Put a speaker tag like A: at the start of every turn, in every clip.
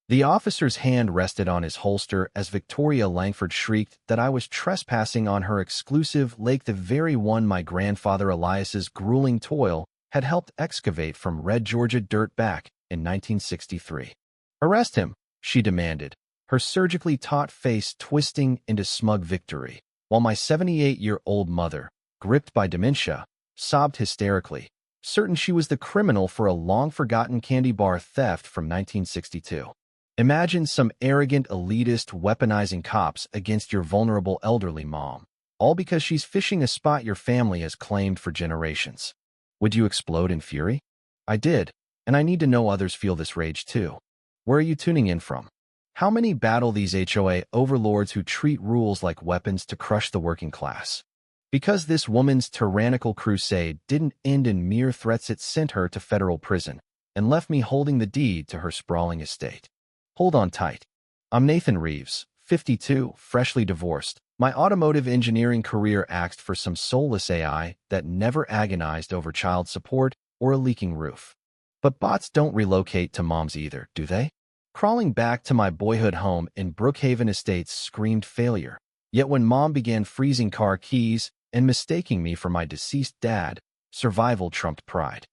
A: The officer's hand rested on his holster as Victoria Langford shrieked that I was trespassing on her exclusive lake, the very one my grandfather Elias's grueling toil had helped excavate from red Georgia dirt back in 1963. "Arrest him," she demanded, her surgically taut face twisting into smug victory, while my 78-year-old mother, gripped by dementia, sobbed hysterically, certain she was the criminal for a long-forgotten candy bar theft from 1962. Imagine some arrogant elitist weaponizing cops against your vulnerable elderly mom, all because she's fishing a spot your family has claimed for generations. Would you explode in fury? I did, and I need to know others feel this rage too. Where are you tuning in from? How many battle these HOA overlords who treat rules like weapons to crush the working class? Because this woman's tyrannical crusade didn't end in mere threats, it sent her to federal prison and left me holding the deed to her sprawling estate. Hold on tight. I'm Nathan Reeves, 52, freshly divorced. My automotive engineering career axed for some soulless AI that never agonized over child support or a leaking roof. But bots don't relocate to moms either, do they? Crawling back to my boyhood home in Brookhaven Estates screamed failure. Yet when mom began freezing car keys and mistaking me for my deceased dad, survival trumped pride.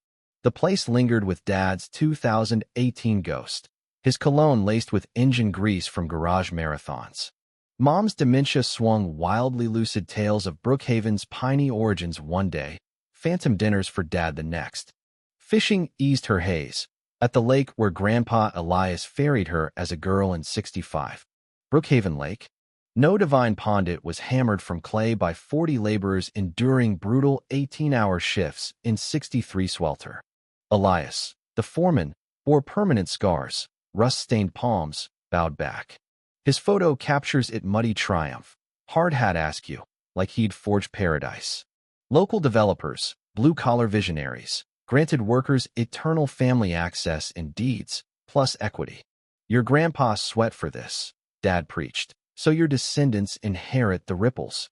A: The place lingered with dad's 2018 Ghost, his cologne laced with engine grease from garage marathons. Mom's dementia swung wildly lucid tales of Brookhaven's piney origins one day, phantom dinners for dad the next. Fishing eased her haze, at the lake where Grandpa Elias ferried her as a girl in '65. Brookhaven Lake? No divine pond, it was hammered from clay by 40 laborers enduring brutal 18-hour shifts in '63 swelter. Elias, the foreman, bore permanent scars, rust-stained palms, bowed back. His photo captures it muddy triumph, hard hat askew, like he'd forged paradise. Local developers, blue-collar visionaries, granted workers eternal family access and deeds, plus equity. Your grandpa sweat for this, Dad preached, so your descendants inherit the ripples.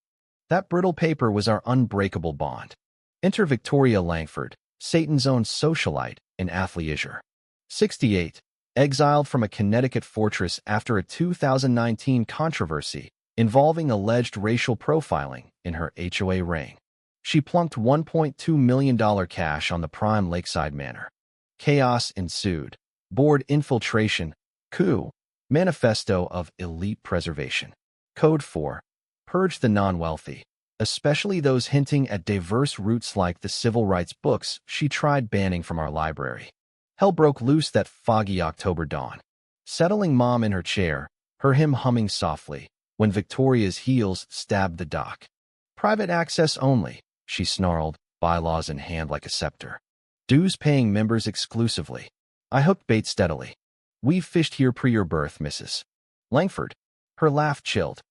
A: That brittle paper was our unbreakable bond. Enter Victoria Langford, Satan's own socialite in athleisure. 68. Exiled from a Connecticut fortress after a 2019 controversy involving alleged racial profiling in her HOA reign. She plunked $1.2 million cash on the prime lakeside manor. Chaos ensued. Board infiltration, coup, manifesto of elite preservation. Code 4. Purge the non-wealthy, especially those hinting at diverse roots like the civil rights books she tried banning from our library. Hell broke loose that foggy October dawn. Settling mom in her chair, her hymn humming softly, when Victoria's heels stabbed the dock. Private access only, she snarled, bylaws in hand like a scepter. Dues-paying members exclusively. I hooked bait steadily. We've fished here pre your birth, Mrs. Langford. Her laugh chilled.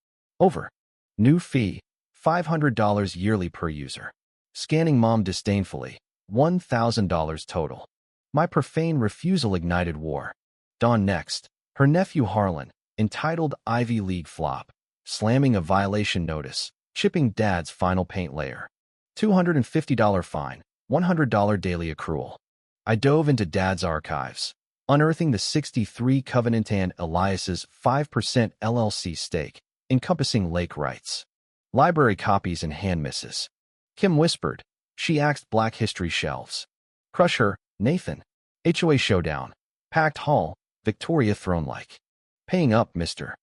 A: Over. New fee, $500 yearly per user. Scanning mom disdainfully. $1,000 total. My profane refusal ignited war. Dawn next, her nephew Harlan, entitled Ivy League flop, slamming a violation notice, chipping dad's final paint layer. $250 fine, $100 daily accrual. I dove into dad's archives, unearthing the '63 covenant and Elias's 5% LLC stake, encompassing lake rights. Library copies and hand misses. Kim whispered. She axed Black History shelves. Crush her, Nathan. HOA showdown. Packed hall, Victoria throne-like. Paying up, Mr.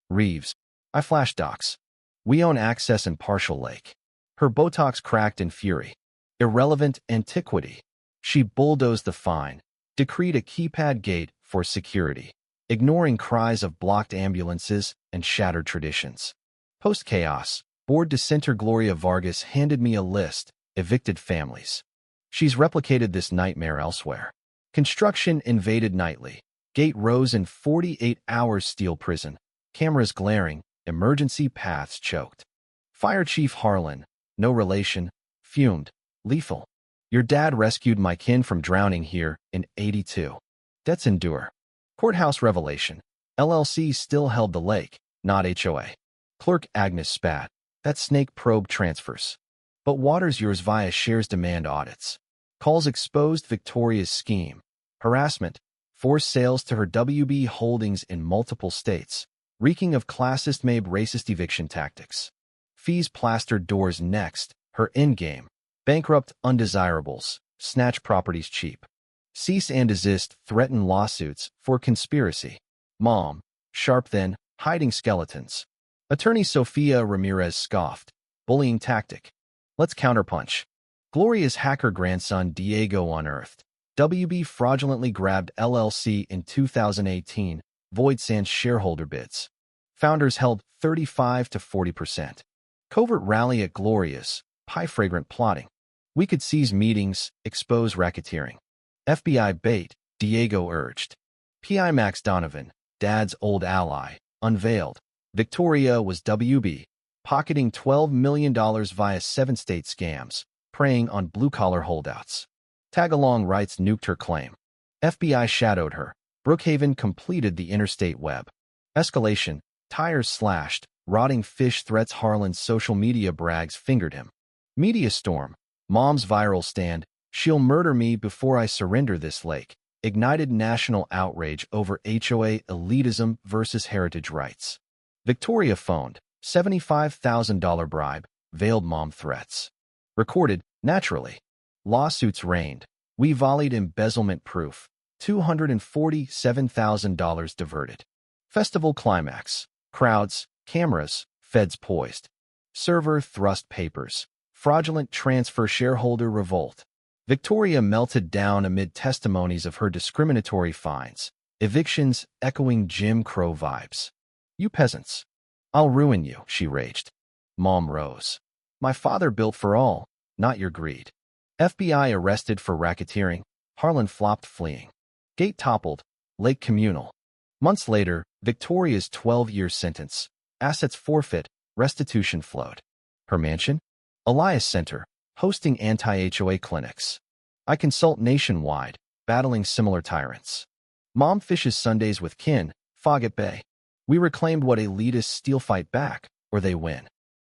A: Reeves. I flashed docs. We own access and partial lake. Her Botox cracked in fury. Irrelevant antiquity. She bulldozed the fine, decreed a keypad gate for security, ignoring cries of blocked ambulances and shattered traditions. Post-chaos, board dissenter Gloria Vargas handed me a list, evicted families. She's replicated this nightmare elsewhere. Construction invaded nightly. Gate rose in 48 hours. Steel prison. Cameras glaring. Emergency paths choked. Fire Chief Harlan, no relation, fumed. Lethal. Your dad rescued my kin from drowning here in '82. Debts endure. Courthouse revelation. LLC still held the lake, not HOA. Clerk Agnes spat. That snake probe transfers. But water's yours via shares demand audits. Calls exposed Victoria's scheme. Harassment. forced sales to her WB holdings in multiple states, reeking of classist maybe racist eviction tactics. Fees plastered doors next, her endgame. Bankrupt undesirables, snatch properties cheap. Cease and desist threaten lawsuits for conspiracy. Mom, sharp then, hiding skeletons. Attorney Sofia Ramirez scoffed. Bullying tactic. Let's counterpunch. Gloria's hacker grandson Diego unearthed. WB fraudulently grabbed LLC in 2018, void sans shareholder bids. Founders held 35 to 40%. Covert rally at Gloria's, pie-fragrant plotting. We could seize meetings, expose racketeering. FBI bait, Diego urged. PI Max Donovan, Dad's old ally, unveiled. Victoria was WB, pocketing $12 million via 7-state scams, preying on blue-collar holdouts. Tagalong writes nuked her claim. FBI shadowed her. Brookhaven completed the interstate web. Escalation, tires slashed, rotting fish threats Harlan's social media brags fingered him. Media storm, Mom's viral stand, she'll murder me before I surrender this lake, ignited national outrage over HOA elitism versus heritage rights. Victoria phoned, $75,000 bribe, veiled mom threats. Recorded, naturally. Lawsuits reigned. We volleyed embezzlement proof. $247,000 diverted. Festival climax. Crowds, cameras, feds poised. Server thrust papers. Fraudulent transfer shareholder revolt. Victoria melted down amid testimonies of her discriminatory fines. Evictions echoing Jim Crow vibes. You peasants. I'll ruin you, she raged. Mom rose. My father built for all, not your greed. FBI arrested for racketeering. Harlan flopped fleeing. Gate toppled. Lake communal. Months later, Victoria's 12-year sentence. Assets forfeit. Restitution flowed. Her mansion? Elias Center, hosting anti-HOA clinics. I consult nationwide, battling similar tyrants. Mom fishes Sundays with kin, Fog at Bay. We reclaimed what elitists steal fight back, or they win.